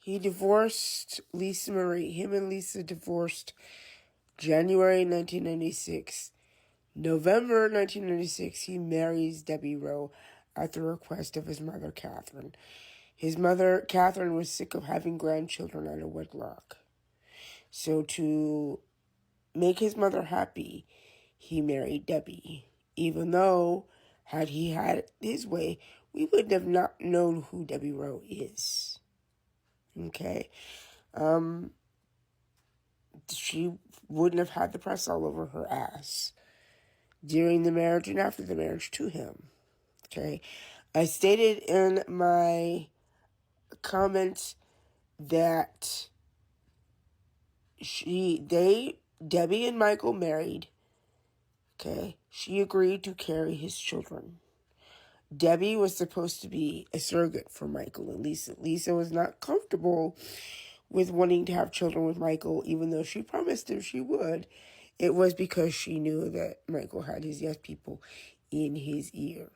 He divorced Lisa Marie. Him and Lisa divorced January 1996. November 1996, he marries Debbie Rowe at the request of his mother, Catherine. His mother, Catherine, was sick of having grandchildren out of wedlock. So to make his mother happy, he married Debbie. Even though, had he had his way, we would have not known who Debbie Rowe is. Okay? She wouldn't have had the press all over her ass during the marriage and after the marriage to him. Okay? I stated in my comments that Debbie and Michael married. Okay? She agreed to carry his children. Debbie was supposed to be a surrogate for Michael and Lisa. Lisa was not comfortable with wanting to have children with Michael, even though she promised him she would. It was because she knew that Michael had his yes people in his ear.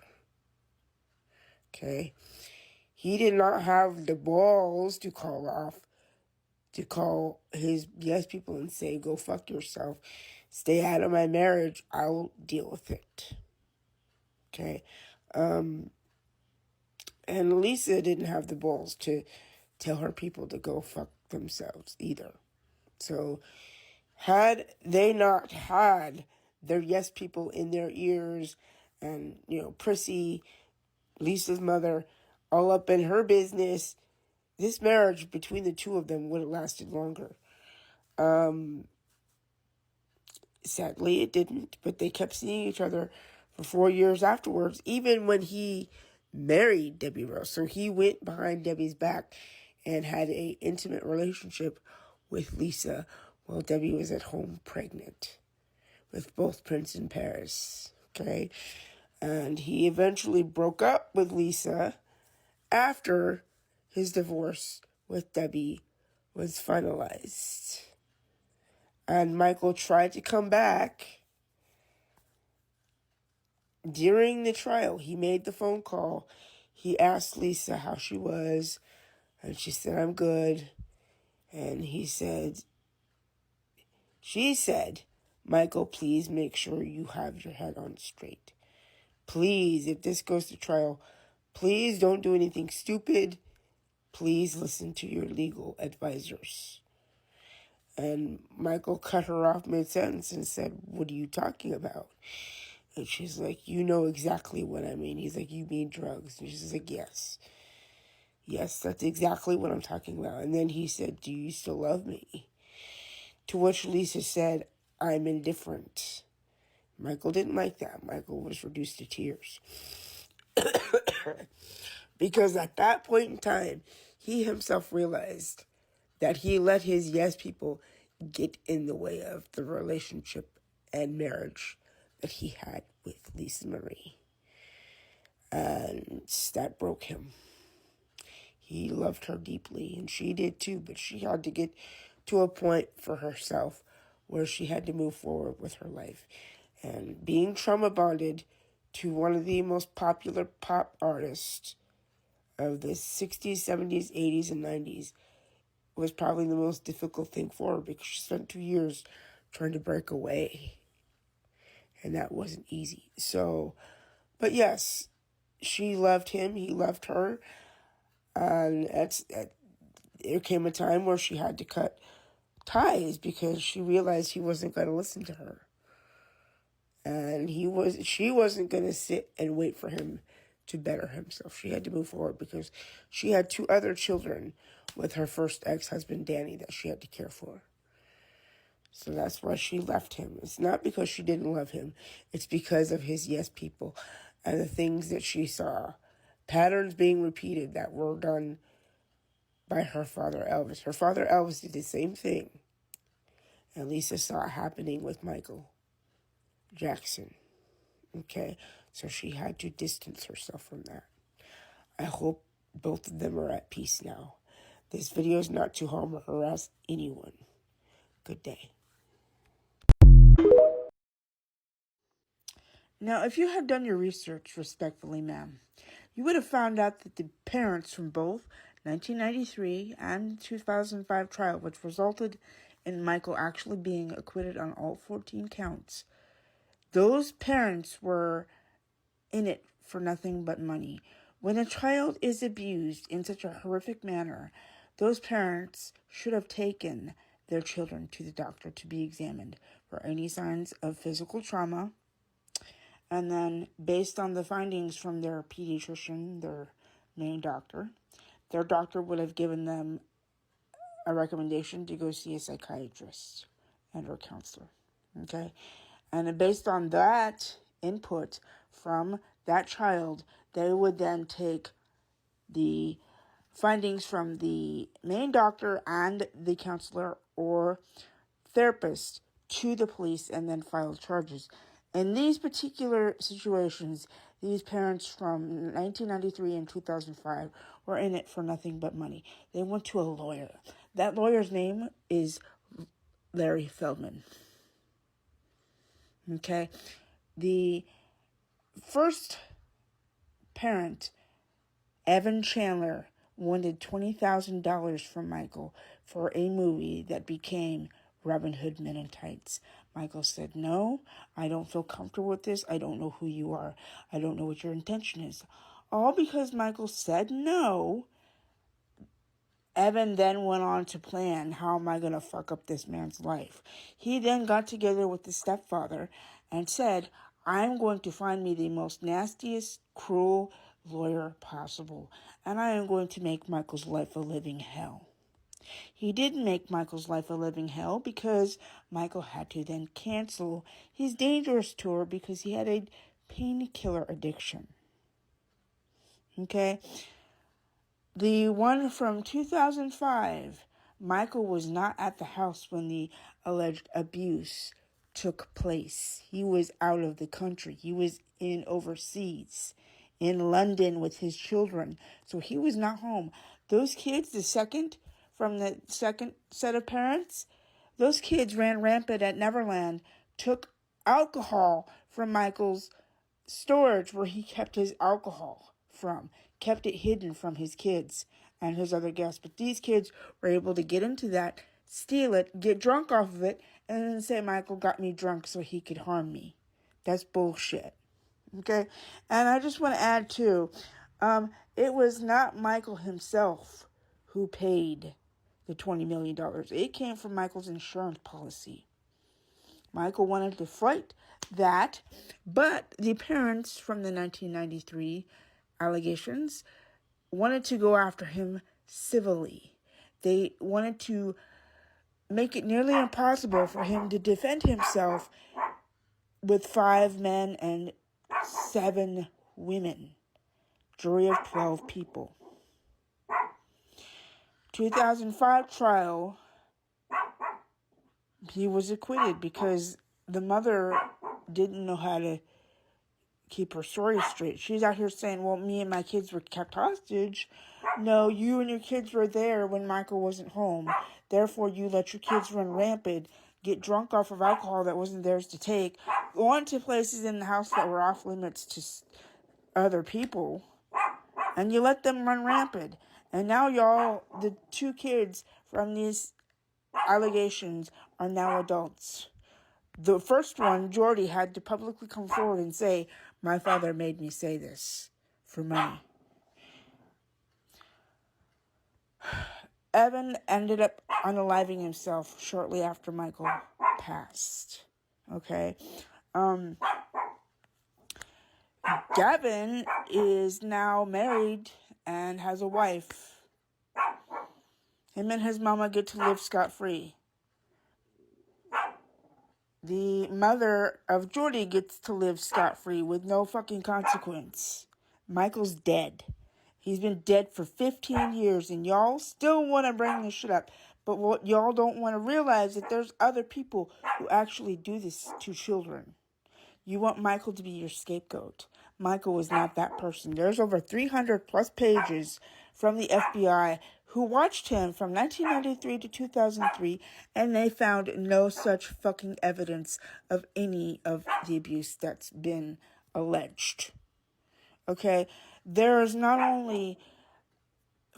Okay? He did not have the balls to call his yes people and say, go fuck yourself. Stay out of my marriage. I'll deal with it. Okay? And Lisa didn't have the balls to tell her people to go fuck themselves either. So, had they not had their yes people in their ears and, Prissy, Lisa's mother, all up in her business, this marriage between the two of them would have lasted longer. Sadly, it didn't, but they kept seeing each other for 4 years afterwards, even when he married Debbie Rowe. So he went behind Debbie's back and had an intimate relationship with Lisa while Debbie was at home pregnant with both Prince and Paris. Okay? And he eventually broke up with Lisa after his divorce with Debbie was finalized. And Michael tried to come back. During the trial, he made the phone call. He asked Lisa how she was, and she said, I'm good. And she said, Michael, please make sure you have your head on straight. Please, if this goes to trial, please don't do anything stupid. Please listen to your legal advisors. And Michael cut her off mid-sentence and said, what are you talking about? And she's like, you know exactly what I mean. He's like, you mean drugs? And she's like, yes. Yes, that's exactly what I'm talking about. And then he said, do you still love me? To which Lisa said, I'm indifferent. Michael didn't like that. Michael was reduced to tears. Because at that point in time, he himself realized that he let his yes people get in the way of the relationship and marriage that he had with Lisa Marie. And that broke him. He loved her deeply, and she did too, but she had to get to a point for herself where she had to move forward with her life. And being trauma bonded to one of the most popular pop artists of the 60s, 70s, 80s, and 90s was probably the most difficult thing for her because she spent 2 years trying to break away. And that wasn't easy. So, but yes, she loved him. He loved her. And there came a time where she had to cut ties because she realized he wasn't going to listen to her. And she wasn't going to sit and wait for him to better himself. She had to move forward because she had 2 other children with her first ex-husband, Danny, that she had to care for. So that's why she left him. It's not because she didn't love him. It's because of his yes people and the things that she saw. Patterns being repeated that were done by her father, Elvis. Her father, Elvis, did the same thing. And Lisa saw it happening with Michael Jackson. Okay? So she had to distance herself from that. I hope both of them are at peace now. This video is not to harm or harass anyone. Good day. Now, if you had done your research respectfully, ma'am, you would have found out that the parents from both 1993 and 2005 trial, which resulted in Michael actually being acquitted on all 14 counts, those parents were in it for nothing but money. When a child is abused in such a horrific manner, those parents should have taken their children to the doctor to be examined for any signs of physical trauma. And then, based on the findings from their pediatrician, their main doctor, their doctor would have given them a recommendation to go see a psychiatrist and or counselor. Okay? And based on that input from that child, they would then take the findings from the main doctor and the counselor or therapist to the police and then file charges. In these particular situations, these parents from 1993 and 2005 were in it for nothing but money. They went to a lawyer. That lawyer's name is Larry Feldman. Okay? The first parent, Evan Chandler, wanted $20,000 from Michael for a movie that became Robin Hood Men in Tights. Michael said, "No, I don't feel comfortable with this. I don't know who you are. I don't know what your intention is." All because Michael said no. Evan then went on to plan, how am I going to fuck up this man's life? He then got together with the stepfather and said, I'm going to find me the most nastiest, cruel lawyer possible, and I am going to make Michael's life a living hell. He didn't make Michael's life a living hell because Michael had to then cancel his Dangerous tour because he had a painkiller addiction. Okay? The one from 2005, Michael was not at the house when the alleged abuse took place. He was out of the country. He was in overseas, in London with his children. So he was not home. Those kids, the second set of parents, those kids ran rampant at Neverland, took alcohol from Michael's storage where he kept his alcohol from, kept it hidden from his kids and his other guests. But these kids were able to get into that, steal it, get drunk off of it, and then say Michael got me drunk so he could harm me. That's bullshit. Okay? And I just want to add too, it was not Michael himself who paid the $20 million. It came from Michael's insurance policy. Michael wanted to fight that, but the parents from the 1993 allegations wanted to go after him civilly. They wanted to make it nearly impossible for him to defend himself with 5 men and 7 women. Jury of 12 people. 2005 trial, he was acquitted because the mother didn't know how to keep her story straight. She's out here saying, well, me and my kids were kept hostage. No, you and your kids were there when Michael wasn't home. Therefore, you let your kids run rampant, get drunk off of alcohol that wasn't theirs to take, go on to places in the house that were off limits to other people, and you let them run rampant. And now y'all, the 2 kids from these allegations are now adults. The first one, Jordy, had to publicly come forward and say, my father made me say this for money. Evan ended up unaliving himself shortly after Michael passed. Okay? Gavin is now married and has a wife. Him and his mama get to live scot-free. The mother of Jordy gets to live scot-free with no fucking consequence. Michael's dead. He's been dead for 15 years, and y'all still want to bring this shit up. But what y'all don't want to realize is that there's other people who actually do this to children. You want Michael to be your scapegoat. Michael was not that person. There's over 300 plus pages from the FBI who watched him from 1993 to 2003, and they found no such fucking evidence of any of the abuse that's been alleged. Okay? There is not only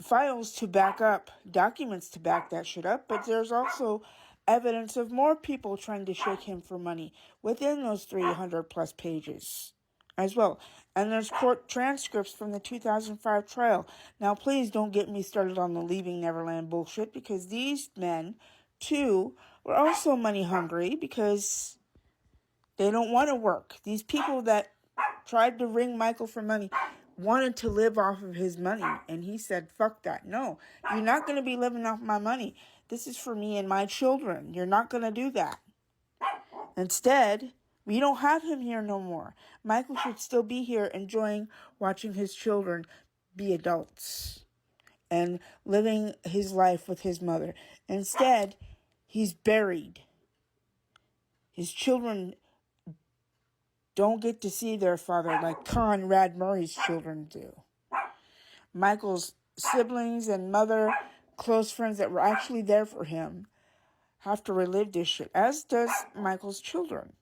files to back up, documents to back that shit up, but there's also evidence of more people trying to shake him for money within those 300 plus pages as well. And there's court transcripts from the 2005 trial. Now, please don't get me started on the Leaving Neverland bullshit, because these men, too, were also money hungry because they don't want to work. These people that tried to ring Michael for money wanted to live off of his money. And he said, fuck that. No, you're not going to be living off my money. This is for me and my children. You're not going to do that. Instead, we don't have him here no more. Michael should still be here enjoying watching his children be adults and living his life with his mother. Instead, he's buried. His children don't get to see their father like Conrad Murray's children do. Michael's siblings and mother, close friends that were actually there for him, have to relive this shit, as does Michael's children.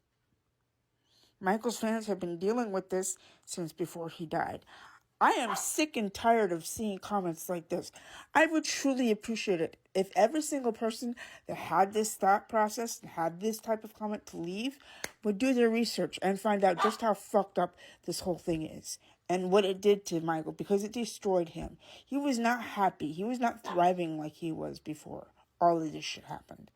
Michael's fans have been dealing with this since before he died. I am sick and tired of seeing comments like this. I would truly appreciate it if every single person that had this thought process and had this type of comment to leave would do their research and find out just how fucked up this whole thing is and what it did to Michael, because it destroyed him. He was not happy. He was not thriving like he was before all of this shit happened.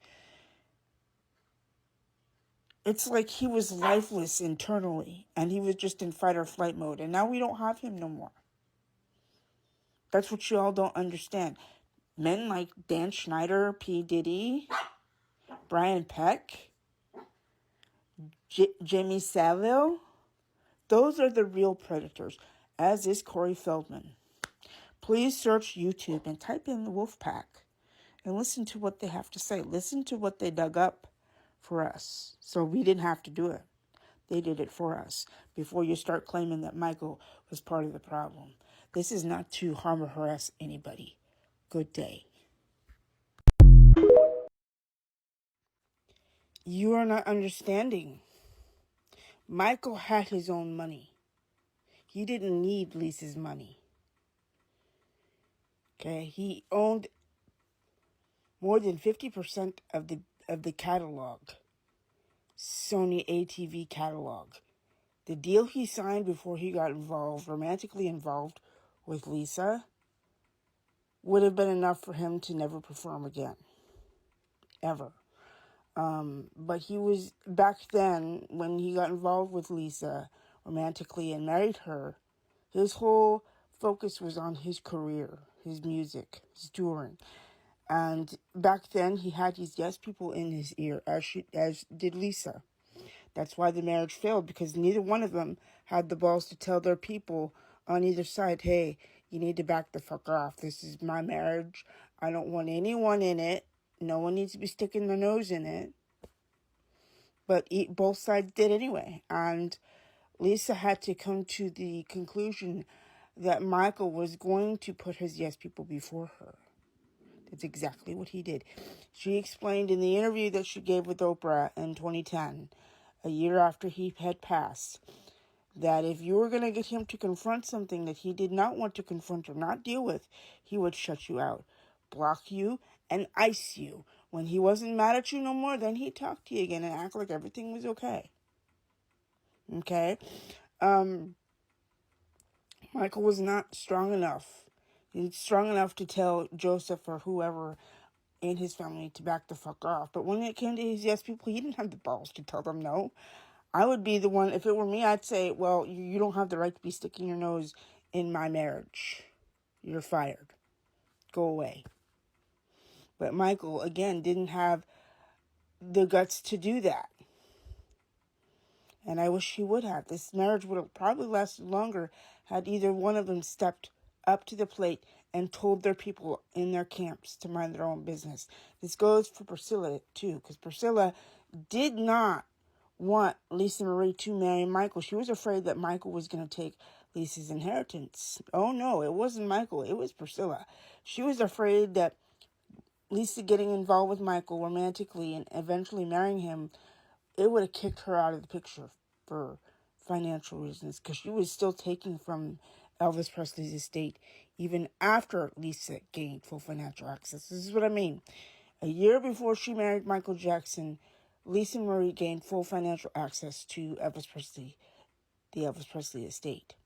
It's like he was lifeless internally, and he was just in fight or flight mode, and now we don't have him no more. That's what you all don't understand. Men like Dan Schneider, P. Diddy, Brian Peck, Jimmy Savile, those are the real predators, as is Corey Feldman. Please search YouTube and type in the Wolfpack and listen to what they have to say. Listen to what they dug up for us, so we didn't have to do it. They did it for us before you start claiming that Michael was part of the problem. This is not to harm or harass anybody. Good day. You are not understanding. Michael had his own money. He didn't need Lisa's money. Okay, he owned more than 50% of the catalog, Sony ATV catalog. The deal he signed before he got romantically involved with Lisa, would have been enough for him to never perform again. Ever. But he was, back then, when he got involved with Lisa romantically and married her, his whole focus was on his career, his music, his touring. And back then, he had these yes people in his ear, as did Lisa. That's why the marriage failed, because neither one of them had the balls to tell their people on either side, hey, you need to back the fuck off. This is my marriage. I don't want anyone in it. No one needs to be sticking their nose in it. But both sides did anyway. And Lisa had to come to the conclusion that Michael was going to put his yes people before her. That's exactly what he did. She explained in the interview that she gave with Oprah in 2010, a year after he had passed, that if you were going to get him to confront something that he did not want to confront or not deal with, he would shut you out, block you, and ice you. When he wasn't mad at you no more, then he'd talk to you again and act like everything was okay. Okay? Michael was not strong enough. He's strong enough to tell Joseph or whoever in his family to back the fuck off. But when it came to his yes people, he didn't have the balls to tell them no. I would be the one, if it were me, I'd say, well, you don't have the right to be sticking your nose in my marriage. You're fired. Go away. But Michael, again, didn't have the guts to do that. And I wish he would have. This marriage would have probably lasted longer had either one of them stepped up to the plate and told their people in their camps to mind their own business. This goes for Priscilla, too, because Priscilla did not want Lisa Marie to marry Michael. She was afraid that Michael was going to take Lisa's inheritance. Oh, no, it wasn't Michael. It was Priscilla. She was afraid that Lisa getting involved with Michael romantically and eventually marrying him, it would have kicked her out of the picture for financial reasons, because she was still taking from Elvis Presley's estate even after Lisa gained full financial access. This is what I mean. A year before she married Michael Jackson, Lisa Marie gained full financial access to Elvis Presley, the Elvis Presley estate.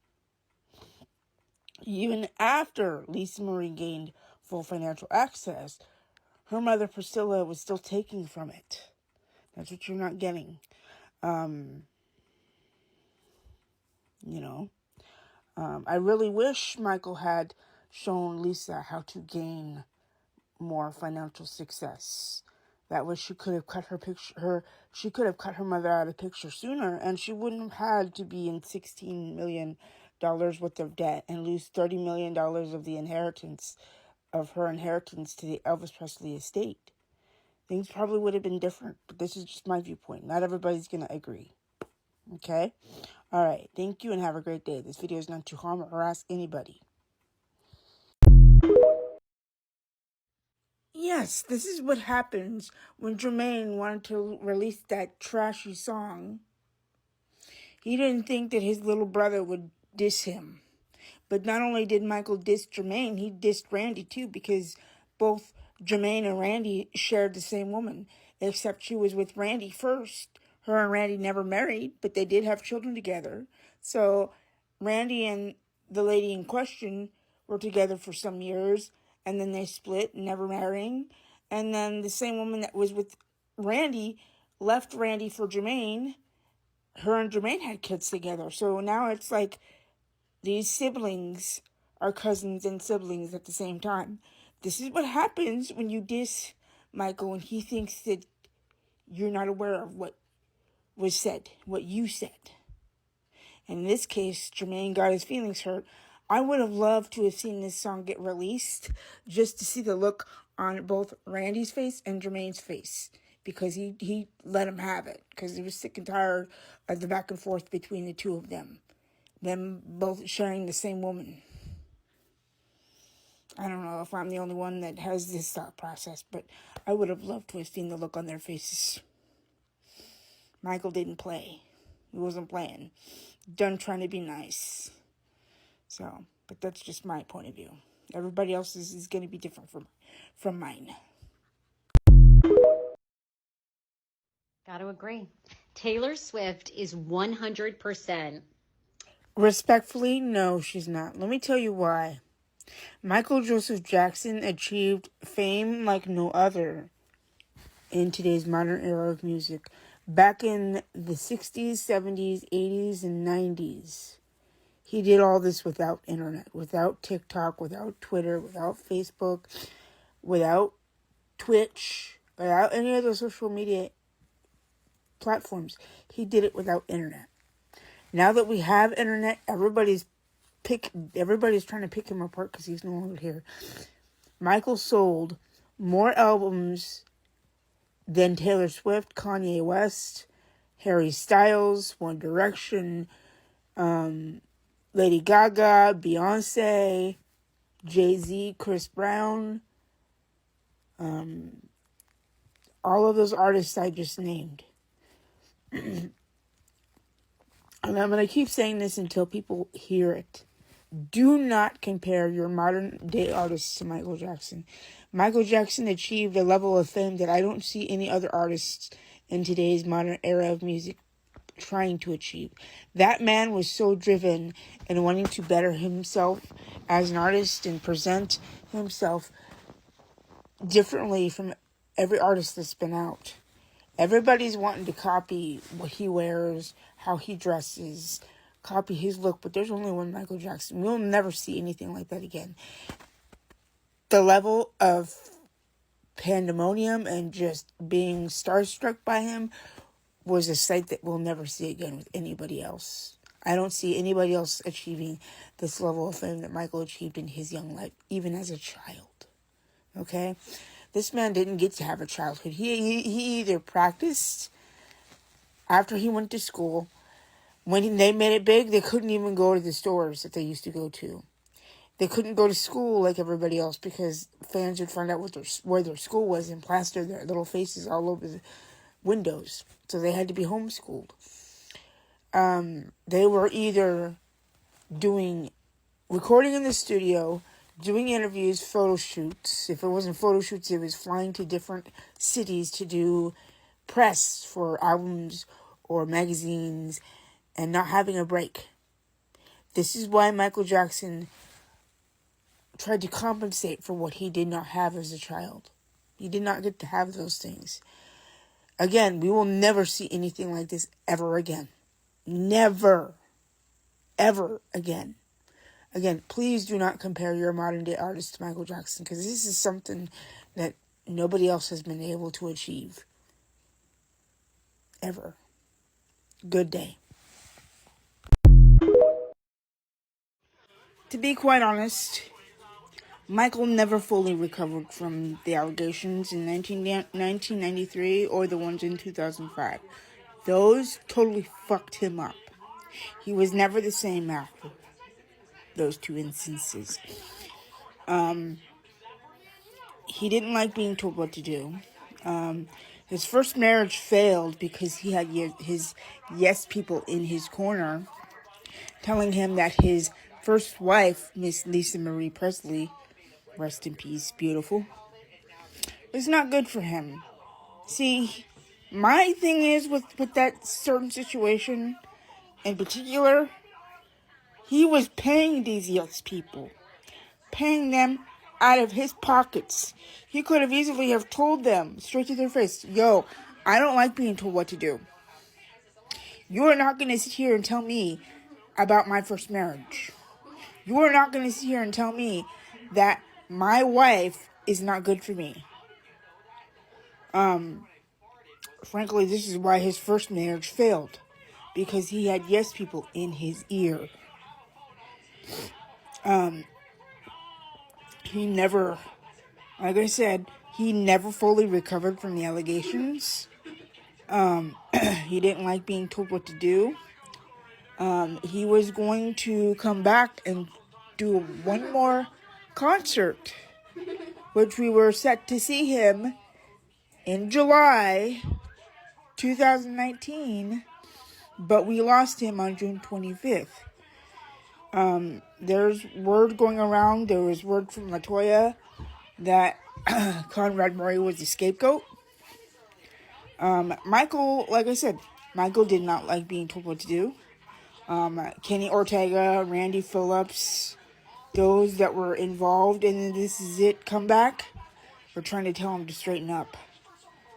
Even after Lisa Marie gained full financial access, her mother Priscilla was still taking from it. That's what you're not getting. I really wish Michael had shown Lisa how to gain more financial success. That way she could have cut she could have cut her mother out of the picture sooner, and she wouldn't have had to be in $16 million worth of debt and lose $30 million of her inheritance to the Elvis Presley estate. Things probably would have been different, but this is just my viewpoint. Not everybody's going to agree. Okay? All right. Thank you and have a great day. This video is not to harm or harass anybody. Yes, this is what happens when Jermaine wanted to release that trashy song. He didn't think that his little brother would diss him. But not only did Michael diss Jermaine, he dissed Randy too, because both Jermaine and Randy shared the same woman, except she was with Randy first. Her and Randy never married, but they did have children together. So Randy and the lady in question were together for some years, and then they split, never marrying. And then the same woman that was with Randy left Randy for Jermaine. Her and Jermaine had kids together. So now it's like these siblings are cousins and siblings at the same time. This is what happens when you diss Michael and he thinks that you're not aware of what was said, what you said. In this case, Jermaine got his feelings hurt. I would have loved to have seen this song get released just to see the look on both Randy's face and Jermaine's face, because he let him have it, because he was sick and tired of the back and forth between the two of them both sharing the same woman. I don't know if I'm the only one that has this thought process, but I would have loved to have seen the look on their faces. Michael didn't play. He wasn't playing. Done trying to be nice. So, but that's just my point of view. Everybody else's is going to be different from mine. Gotta agree. Taylor Swift is 100%. Respectfully, no, she's not. Let me tell you why. Michael Joseph Jackson achieved fame like no other in today's modern era of music. Back in the 60s, 70s, 80s, and 90s, he did all this without internet, without TikTok, without Twitter, without Facebook, without Twitch, without any other social media platforms. He did it without internet. Now that we have internet, everybody's trying to pick him apart because he's no longer here. Michael sold more albums than Taylor Swift, Kanye West, Harry Styles, One Direction, Lady Gaga, Beyonce, Jay-Z, Chris Brown, all of those artists I just named. And I'm going to keep saying this until people hear it. Do not compare your modern day artists to Michael Jackson. Michael Jackson achieved a level of fame that I don't see any other artists in today's modern era of music trying to achieve. That man was so driven in wanting to better himself as an artist and present himself differently from every artist that's been out. Everybody's wanting to copy what he wears, how he dresses, copy his look, but there's only one Michael Jackson. We'll never see anything like that again. The level of pandemonium and just being starstruck by him was a sight that we'll never see again with anybody else. I don't see anybody else achieving this level of fame that Michael achieved in his young life, even as a child. Okay? This man didn't get to have a childhood. He either practiced after he went to school. When they made it big, they couldn't even go to the stores that they used to go to. They couldn't go to school like everybody else because fans would find out where their school was and plaster their little faces all over the windows. So they had to be homeschooled. They were either doing recording in the studio, doing interviews, photo shoots. If it wasn't photo shoots, it was flying to different cities to do press for albums or magazines and not having a break. This is why Michael Jackson tried to compensate for what he did not have as a child. He did not get to have those things. Again, we will never see anything like this ever again. Never. Ever again. Again, please do not compare your modern day artist to Michael Jackson, because this is something that nobody else has been able to achieve. Ever. Good day. To be quite honest, Michael never fully recovered from the allegations in 1993 or the ones in 2005. Those totally fucked him up. He was never the same after those two instances. He didn't like being told what to do. His first marriage failed because he had his yes people in his corner telling him that his first wife, Miss Lisa Marie Presley, rest in peace, beautiful, was not good for him. See, my thing is with that certain situation in particular, he was paying these yes people, paying them out of his pockets. He could have easily have told them straight to their face, yo, I don't like being told what to do. You are not going to sit here and tell me about my first marriage. You are not going to sit here and tell me that my wife is not good for me. Frankly, this is why his first marriage failed. Because he had yes people in his ear. He never, like I said, he never fully recovered from the allegations. He didn't like being told what to do. He was going to come back and do one more concert, which we were set to see him in July 2019, but we lost him on June 25th. There's word going around, there was word from LaToya that Conrad Murray was the scapegoat. Michael, like I said, Michael did not like being told what to do. Kenny Ortega, Randy Phillips, those that were involved in the This Is It comeback were trying to tell him to straighten up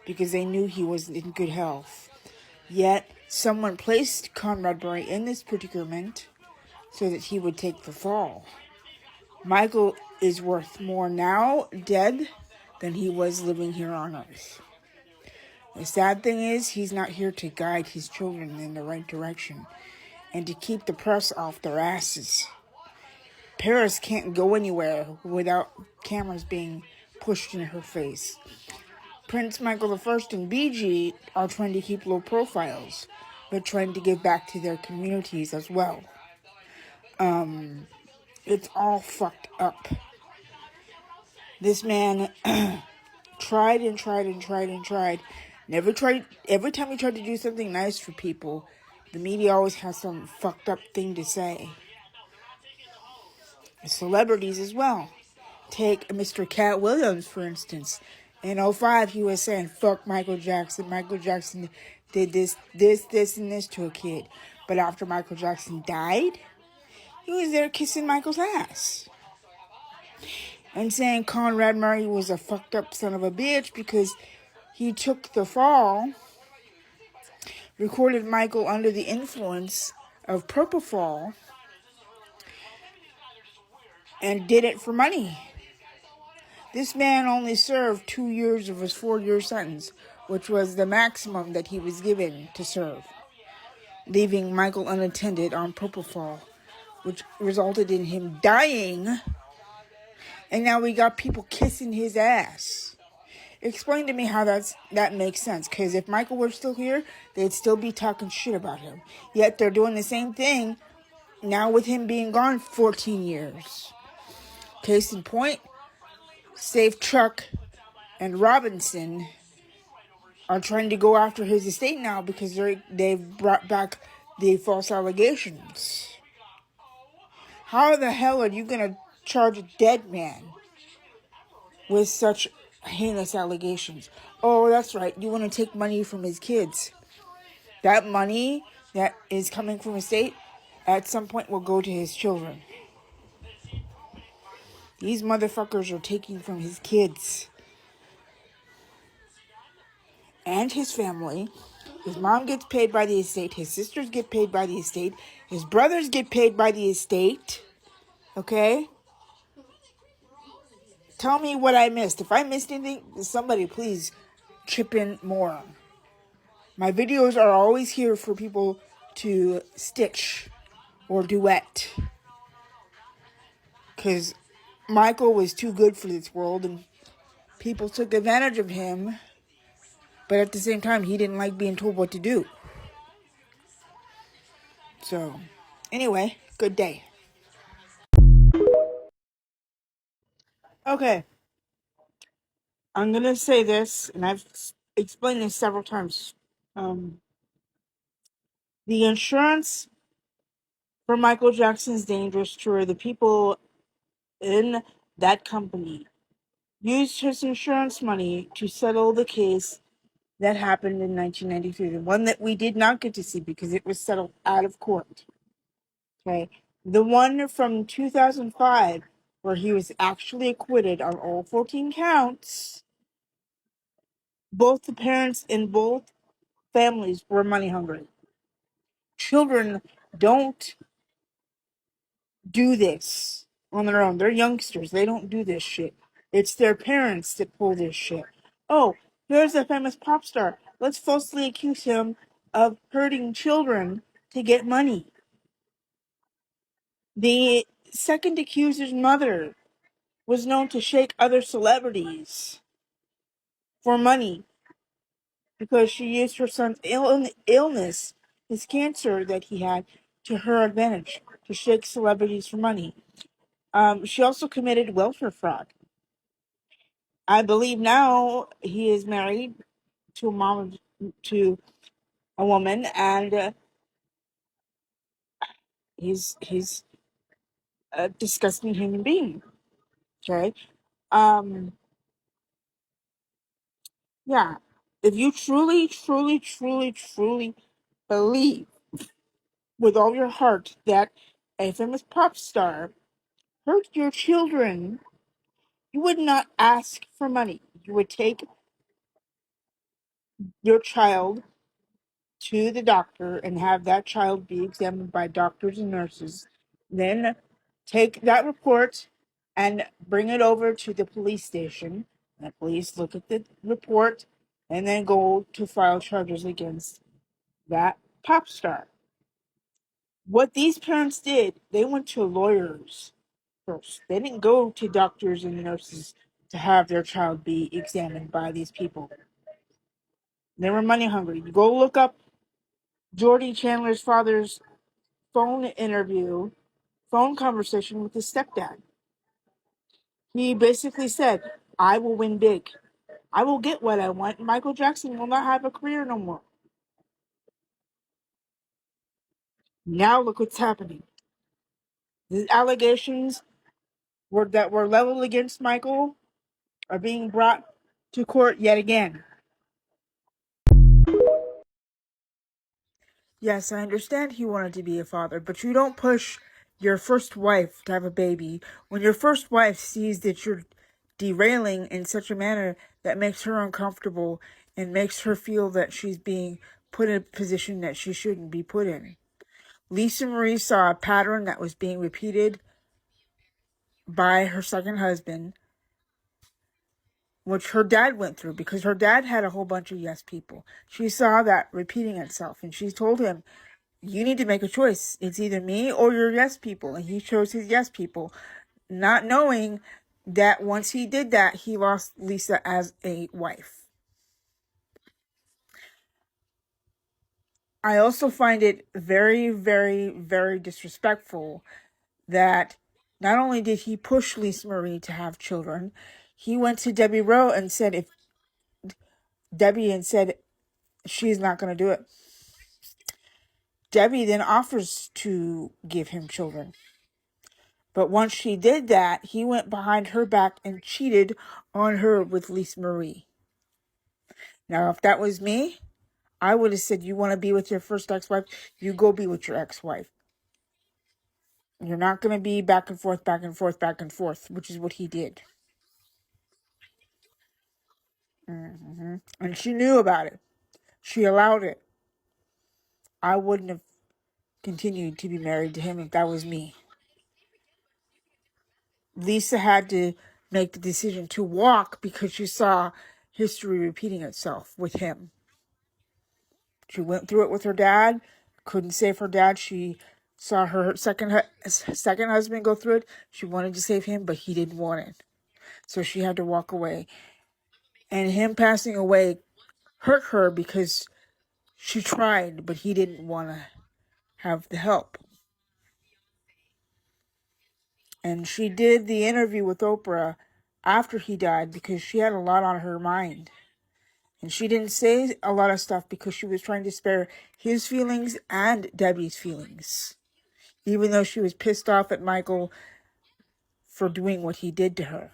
because they knew he wasn't in good health. Yet, someone placed Conrad Murray in this predicament so that he would take the fall. Michael is worth more now dead than he was living here on earth. The sad thing is, he's not here to guide his children in the right direction and to keep the press off their asses. Paris can't go anywhere without cameras being pushed in her face. Prince Michael I and BG are trying to keep low profiles, but trying to give back to their communities as well. It's all fucked up. This man tried. Every time he tried to do something nice for people, the media always has some fucked up thing to say. Celebrities as well. Take Mr. Cat Williams, for instance. In 2005, he was saying, fuck Michael Jackson. Michael Jackson did this, and this to a kid. But after Michael Jackson died, he was there kissing Michael's ass. And saying Conrad Murray was a fucked up son of a bitch because he took the fall, recorded Michael under the influence of propofol, and did it for money. This man only served 2 years of his 4-year sentence, which was the maximum that he was given to serve, leaving Michael unattended on propofol, which resulted in him dying, and now we got people kissing his ass. Explain to me how that makes sense, because if Michael were still here, they'd still be talking shit about him. Yet they're doing the same thing now with him being gone 14 years. Case in point, Safe Chuck and Robinson are trying to go after his estate now because they've brought back the false allegations. How the hell are you going to charge a dead man with such heinous allegations? Oh, that's right. You want to take money from his kids. That money that is coming from his state at some point will go to his children. These motherfuckers are taking from his kids and his family. His mom gets paid by the estate. His sisters get paid by the estate. His brothers get paid by the estate. Okay? Tell me what I missed. If I missed anything, somebody please chip in more. My videos are always here for people to stitch or duet. Because Michael was too good for this world and people took advantage of him. But at the same time, he didn't like being told what to do. So, anyway, good day. Okay, I'm going to say this, and I've explained this several times. The insurance for Michael Jackson's Dangerous Tour, the people in that company used his insurance money to settle the case that happened in 1993, the one that we did not get to see because it was settled out of court. Okay, the one from 2005 where he was actually acquitted on all 14 counts. Both the parents in both families were money hungry. Children don't do this on their own. They're youngsters. They don't do this shit. It's their parents that pull this shit. Oh, here's a famous pop star. Let's falsely accuse him of hurting children to get money. The second accuser's mother was known to shake other celebrities for money because she used her son's illness, his cancer that he had, to her advantage, to shake celebrities for money. She also committed welfare fraud. I believe now he is married to a woman, and he's a disgusting human being. Okay, yeah. If you truly, truly, truly, truly believe with all your heart that a famous pop star hurt your children, you would not ask for money. You would take your child to the doctor and have that child be examined by doctors and nurses. Then take that report and bring it over to the police station. The police look at the report and then go to file charges against that pop star. What these parents did, they went to lawyers first. They didn't go to doctors and nurses to have their child be examined by these people. They were money hungry. You go look up Jordy Chandler's father's phone conversation with his stepdad. He basically said, I will win big. I will get what I want. Michael Jackson will not have a career no more. Now look what's happening. The allegations that were leveled against Michael are being brought to court yet again. Yes, I understand he wanted to be a father, but you don't push your first wife to have a baby when your first wife sees that you're derailing in such a manner that makes her uncomfortable and makes her feel that she's being put in a position that she shouldn't be put in. Lisa Marie saw a pattern that was being repeated by her second husband, which her dad went through because her dad had a whole bunch of yes people. She saw that repeating itself, and she told him, you need to make a choice. It's either me or your yes people. And he chose his yes people, not knowing that once he did that, he lost Lisa as a wife. I also find it very, very, very disrespectful that not only did he push Lisa Marie to have children, he went to Debbie Rowe and said she's not going to do it. Debbie then offers to give him children. But once she did that, he went behind her back and cheated on her with Lisa Marie. Now, if that was me, I would have said, you want to be with your first ex-wife? You go be with your ex-wife. You're not going to be back and forth, back and forth, back and forth, which is what he did. And she knew about it. She allowed it. I wouldn't have continued to be married to him if that was me. Lisa had to make the decision to walk because she saw history repeating itself with him. She went through it with her dad, couldn't save her dad. She saw her second husband go through it. She wanted to save him, but he didn't want it. So she had to walk away. And him passing away hurt her because she tried, but he didn't want to have the help. And she did the interview with Oprah after he died because she had a lot on her mind. And she didn't say a lot of stuff because she was trying to spare his feelings and Debbie's feelings. Even though she was pissed off at Michael for doing what he did to her.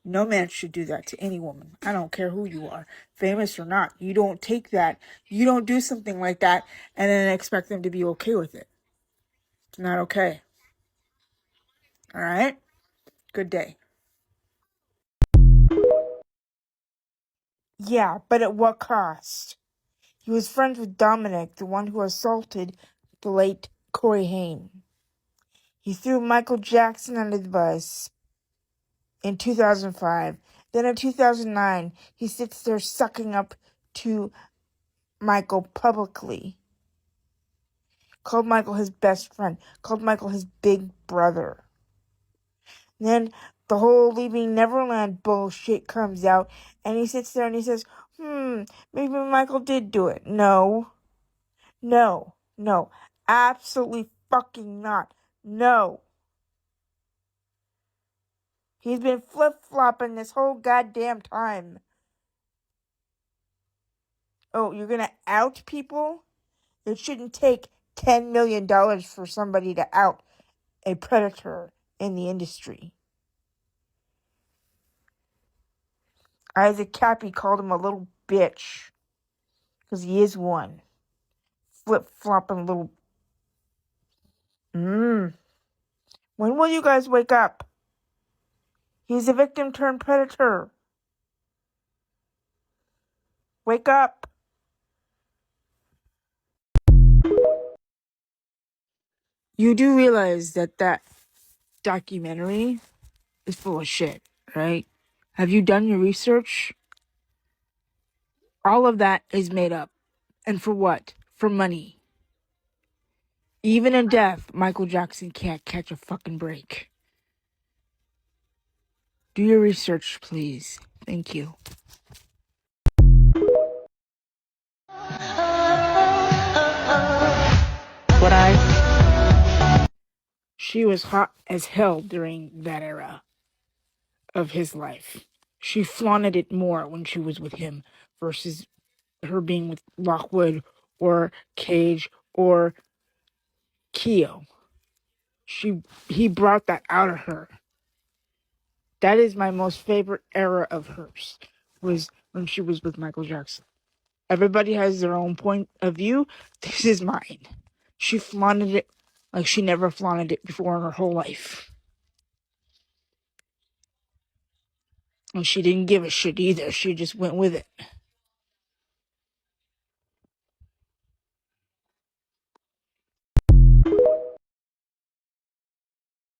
No man should do that to any woman. I don't care who you are, famous or not. You don't take that. You don't do something like that and then expect them to be okay with it. It's not okay. All right? Good day. Yeah, but at what cost? He was friends with Dominic, the one who assaulted the late Corey Haim. He threw Michael Jackson under the bus in 2005. Then in 2009, he sits there sucking up to Michael publicly. Called Michael his best friend. Called Michael his big brother. Then the whole Leaving Neverland bullshit comes out, and he sits there and he says, maybe Michael did do it. No. Absolutely fucking not. No. He's been flip-flopping this whole goddamn time. Oh, you're gonna out people? It shouldn't take $10 million for somebody to out a predator in the industry. Isaac Cappy called him a little bitch. Because he is one. Flip-flopping little... When will you guys wake up? He's a victim turned predator. Wake up. You do realize that documentary is full of shit, right? Have you done your research? All of that is made up. And for what? For money. Even in death, Michael Jackson can't catch a fucking break. Do your research, please. Thank you. She was hot as hell during that era of his life. She flaunted it more when she was with him versus her being with Lockwood or Cage or Keo. He brought that out of her. That is my most favorite era of hers, was when she was with Michael Jackson. Everybody has their own point of view. This is mine. She flaunted it like she never flaunted it before in her whole life. And she didn't give a shit either. She just went with it.